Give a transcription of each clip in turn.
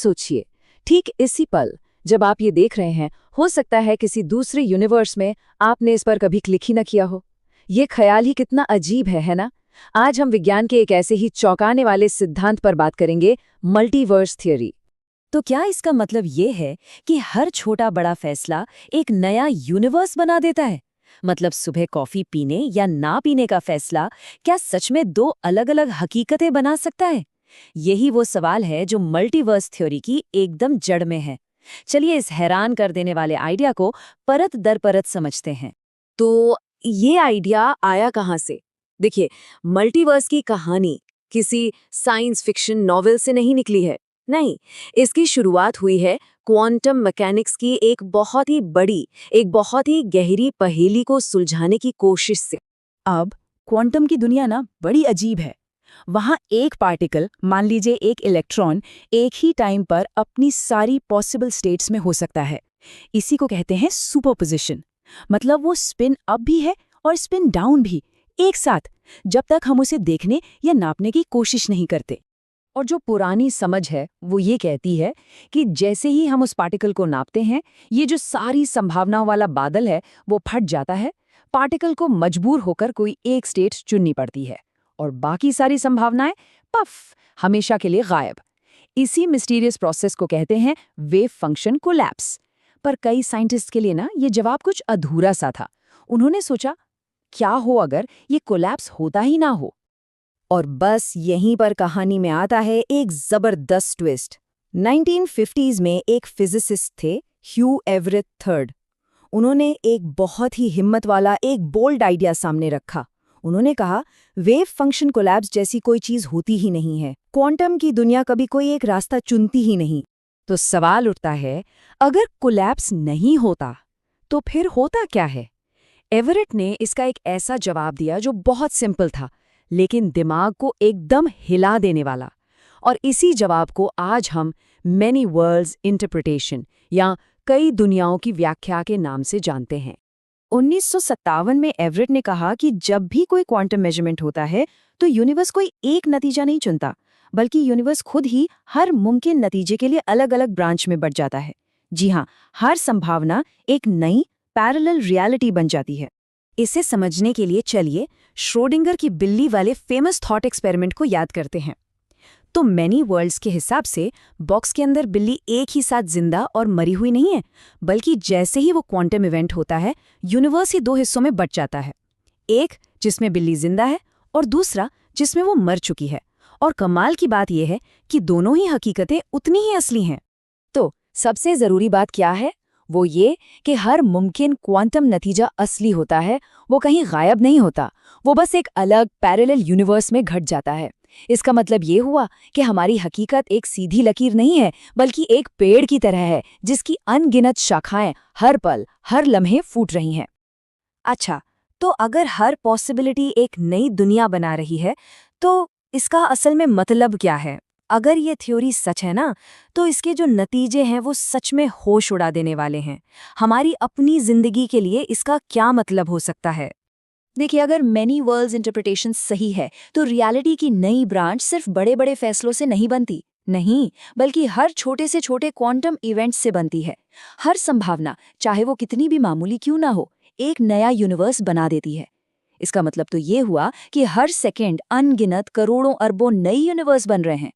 सोचिए, ठीक इसी पल जब आप ये देख रहे हैं, हो सकता है किसी दूसरे यूनिवर्स में आपने इस पर कभी क्लिक ही न किया हो। ये ख्याल ही कितना अजीब है ना? आज हम विज्ञान के एक ऐसे ही चौंकाने वाले सिद्धांत पर बात करेंगे, मल्टीवर्स थ्योरी। तो क्या इसका मतलब ये है कि हर छोटा बड़ा फैसला एक नया यूनिवर्स बना देता है? मतलब सुबह कॉफी पीने या ना पीने का फैसला क्या सच में दो अलग-अलग हकीकतें बना सकता है? यही वो सवाल है जो मल्टीवर्स थ्योरी की एकदम जड़ में है। चलिए इस हैरान कर देने वाले आइडिया को परत दर परत समझते हैं। तो ये आइडिया आया कहाँ से? देखिए, मल्टीवर्स की कहानी किसी साइंस फिक्शन नॉवेल से नहीं निकली है। नहीं, इसकी शुरुआत हुई है क्वांटम मैकेनिक्स की एक बहुत ही बड़ी, एक बहुत ही गहरी पहेली को सुलझाने की कोशिश से। अब क्वांटम की दुनिया ना बड़ी अजीब है। वहां एक पार्टिकल, मान लीजिए एक इलेक्ट्रॉन, एक ही टाइम पर अपनी सारी पॉसिबल स्टेट्स में हो सकता है। इसी को कहते हैं सुपरपोजिशन। मतलब वो स्पिन अप भी है और स्पिन डाउन भी, एक साथ, जब तक हम उसे देखने या नापने की कोशिश नहीं करते। और जो पुरानी समझ है वो ये कहती है कि जैसे ही हम उस पार्टिकल को नापते हैं, ये जो सारी संभावनाओं वाला बादल है वो फट जाता है। पार्टिकल को मजबूर होकर कोई एक स्टेट चुननी पड़ती है और बाकी सारी संभावनाएं पफ, हमेशा के लिए गायब। इसी मिस्टीरियस प्रोसेस को कहते हैं वेव फंक्शन कोलैप्स। पर कई साइंटिस्ट के लिए ना ये जवाब कुछ अधूरा सा था। उन्होंने सोचा, क्या हो अगर ये कोलैप्स होता ही ना हो? और बस यहीं पर कहानी में आता है एक जबरदस्त ट्विस्ट। 1950s में एक फिजिसिस्ट थे, ह्यू एवरेट थर्ड। उन्होंने एक बहुत ही हिम्मत वाला, एक बोल्ड आइडिया सामने रखा। उन्होंने कहा, वेव फंक्शन कोलैप्स जैसी कोई चीज होती ही नहीं है। क्वांटम की दुनिया कभी कोई एक रास्ता चुनती ही नहीं। तो सवाल उठता है, अगर कोलैप्स नहीं होता तो फिर होता क्या है? एवरेट ने इसका एक ऐसा जवाब दिया जो बहुत सिंपल था, लेकिन दिमाग को एकदम हिला देने वाला। और इसी जवाब को आज हम मेनी वर्ल्ड्स इंटरप्रिटेशन या कई दुनियाओं की व्याख्या के नाम से जानते हैं। 1957 में एवरेट ने कहा कि जब भी कोई क्वांटम मेजरमेंट होता है तो यूनिवर्स कोई एक नतीजा नहीं चुनता, बल्कि यूनिवर्स खुद ही हर मुमकिन नतीजे के लिए अलग-अलग ब्रांच में बढ़ जाता है। जी हाँ, हर संभावना एक नई पैरेलल रियलिटी बन जाती है। इसे समझने के लिए चलिए श्रोडिंगर की बिल्ली वाले फेमस थॉट एक्सपेरिमेंट को याद करते हैं। तो मैनी वर्ल्ड्स के हिसाब से बॉक्स के अंदर बिल्ली एक ही साथ जिंदा और मरी हुई नहीं है, बल्कि जैसे ही वो क्वांटम इवेंट होता है, यूनिवर्स ही दो हिस्सों में बट जाता है। एक जिसमें बिल्ली जिंदा है और दूसरा जिसमें वो मर चुकी है। और कमाल की बात यह है कि दोनों ही हकीकतें उतनी ही असली हैं। तो सबसे जरूरी बात क्या है? वो ये कि हर मुमकिन क्वांटम नतीजा असली होता है, वो कहीं गायब नहीं होता। वो बस एक अलग पैरेलल यूनिवर्स में घट जाता है। इसका मतलब ये हुआ कि हमारी हकीकत एक सीधी लकीर नहीं है, बल्कि एक पेड़ की तरह है जिसकी अनगिनत शाखाएं हर पल, हर लम्हे फूट रही हैं। अच्छा, तो अगर हर पॉसिबिलिटी एक नई दुनिया बना रही है, तो इसका असल में मतलब क्या है? अगर ये थ्योरी सच है ना, तो इसके जो नतीजे हैं वो सच में होश उड़ा देने वाले हैं। हमारी अपनी जिंदगी के लिए इसका क्या मतलब हो सकता है? देखिए, अगर मेनी वर्ल्ड्स इंटरप्रिटेशन सही है तो रियलिटी की नई ब्रांच सिर्फ बड़े बड़े फैसलों से नहीं बनती, नहीं, बल्कि हर छोटे से छोटे क्वांटम इवेंट्स से बनती है। हर संभावना, चाहे वो कितनी भी मामूली क्यों ना हो, एक नया यूनिवर्स बना देती है। इसका मतलब तो ये हुआ कि हर सेकेंड अनगिनत करोड़ों अरबों नई यूनिवर्स बन रहे हैं।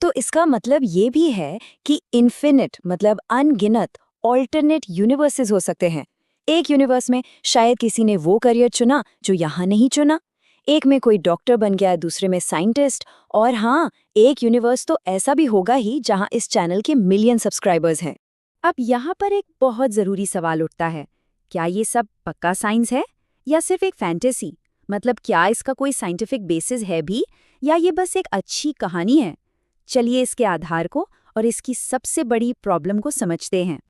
तो इसका मतलब ये भी है कि इन्फिनिट, मतलब अनगिनत ऑल्टरनेट यूनिवर्सेस हो सकते हैं। एक यूनिवर्स में शायद किसी ने वो करियर चुना जो यहाँ नहीं चुना। एक में कोई डॉक्टर बन गया, दूसरे में साइंटिस्ट। और हाँ, एक यूनिवर्स तो ऐसा भी होगा ही जहाँ इस चैनल के मिलियन सब्सक्राइबर्स हैं। अब यहाँ पर एक बहुत ज़रूरी सवाल उठता है, क्या ये सब पक्का साइंस है या सिर्फ एक फैंटेसी? मतलब क्या इसका कोई साइंटिफिक बेसिस है भी, या ये बस एक अच्छी कहानी है? चलिए इसके आधार को और इसकी सबसे बड़ी प्रॉब्लम को समझते हैं।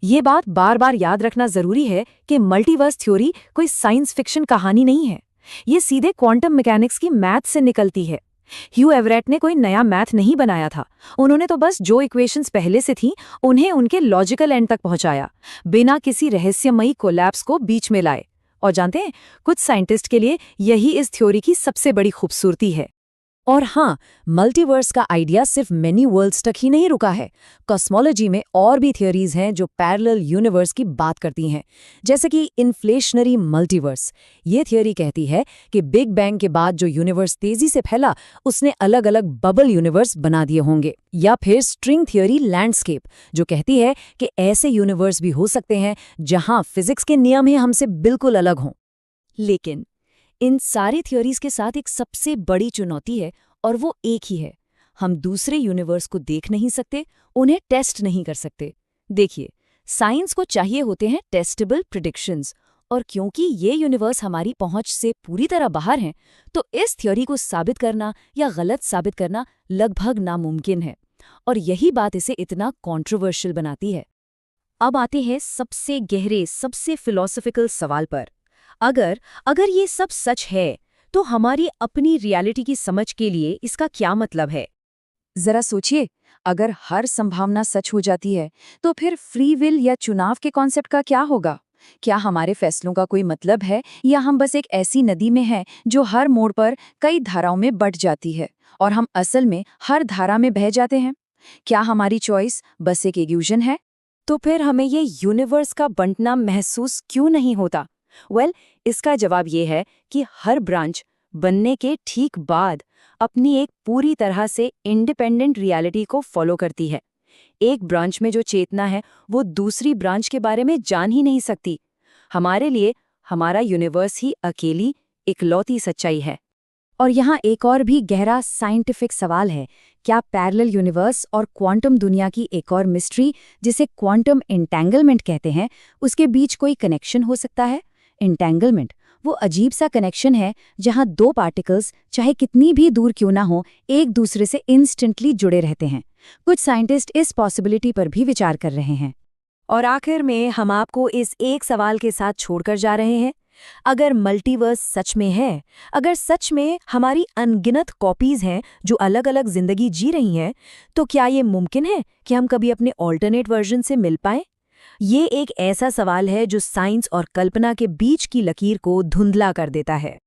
ये बात बार बार याद रखना जरूरी है कि मल्टीवर्स थ्योरी कोई साइंस फिक्शन कहानी नहीं है। ये सीधे क्वांटम मैकेनिक्स की मैथ से निकलती है। ह्यू एवरेट ने कोई नया मैथ नहीं बनाया था। उन्होंने तो बस जो इक्वेशंस पहले से थीं, उन्हें उनके लॉजिकल एंड तक पहुंचाया, बिना किसी रहस्यमयी कोलैप्स को बीच में लाए। और जानते हैं, कुछ साइंटिस्ट के लिए यही इस थ्योरी की सबसे बड़ी खूबसूरती है। और हाँ, मल्टीवर्स का आइडिया सिर्फ मेनी वर्ल्ड्स तक ही नहीं रुका है। कॉस्मोलॉजी में और भी थियोरीज हैं जो पैरेलल यूनिवर्स की बात करती हैं, जैसे कि इन्फ्लेशनरी मल्टीवर्स। ये थियोरी कहती है कि बिग बैंग के बाद जो यूनिवर्स तेजी से फैला, उसने अलग अलग बबल यूनिवर्स बना दिए होंगे। या फिर स्ट्रिंग थियोरी लैंडस्केप, जो कहती है कि ऐसे यूनिवर्स भी हो सकते हैं जहां फिजिक्स के नियम ही हमसे बिल्कुल अलग हों। लेकिन इन सारी थ्योरीज के साथ एक सबसे बड़ी चुनौती है, और वो एक ही है। हम दूसरे यूनिवर्स को देख नहीं सकते, उन्हें टेस्ट नहीं कर सकते। देखिए, साइंस को चाहिए होते हैं टेस्टेबल प्रिडिक्शंस, और क्योंकि ये यूनिवर्स हमारी पहुंच से पूरी तरह बाहर हैं, तो इस थ्योरी को साबित करना या गलत साबित करना लगभग नामुमकिन है। और यही बात इसे इतना कंट्रोवर्शियल बनाती है। अब आते हैं सबसे गहरे, सबसे फिलॉसफिकल सवाल पर। अगर ये सब सच है, तो हमारी अपनी रियलिटी की समझ के लिए इसका क्या मतलब है? जरा सोचिए, अगर हर संभावना सच हो जाती है, तो फिर फ्री विल या चुनाव के कॉन्सेप्ट का क्या होगा? क्या हमारे फैसलों का कोई मतलब है, या हम बस एक ऐसी नदी में हैं जो हर मोड़ पर कई धाराओं में बट जाती है और हम असल में हर धारा में बह जाते हैं? क्या हमारी चॉइस बस एक इल्यूजन है? तो फिर हमें ये यूनिवर्स का बंटना महसूस क्यों नहीं होता? इसका जवाब ये है कि हर ब्रांच बनने के ठीक बाद अपनी एक पूरी तरह से इंडिपेंडेंट रियलिटी को फॉलो करती है। एक ब्रांच में जो चेतना है, वो दूसरी ब्रांच के बारे में जान ही नहीं सकती। हमारे लिए हमारा यूनिवर्स ही अकेली इकलौती सच्चाई है। और यहाँ एक और भी गहरा साइंटिफिक सवाल है। क्या पैरेलल यूनिवर्स और क्वांटम दुनिया की एक और मिस्ट्री, जिसे क्वांटम एंटेंगलमेंट कहते हैं, उसके बीच कोई कनेक्शन हो सकता है? एंटेंगलमेंट वो अजीब सा कनेक्शन है जहां दो पार्टिकल्स, चाहे कितनी भी दूर क्यों ना हो, एक दूसरे से इंस्टेंटली जुड़े रहते हैं। कुछ साइंटिस्ट इस पॉसिबिलिटी पर भी विचार कर रहे हैं। और आखिर में हम आपको इस एक सवाल के साथ छोड़कर जा रहे हैं। अगर मल्टीवर्स सच में है, अगर सच में हमारी अनगिनत कॉपीज हैं जो अलग अलग जिंदगी जी रही हैं, तो क्या ये मुमकिन है कि हम कभी अपने ऑल्टरनेट वर्जन से मिल पाएं? ये एक ऐसा सवाल है जो साइंस और कल्पना के बीच की लकीर को धुंधला कर देता है।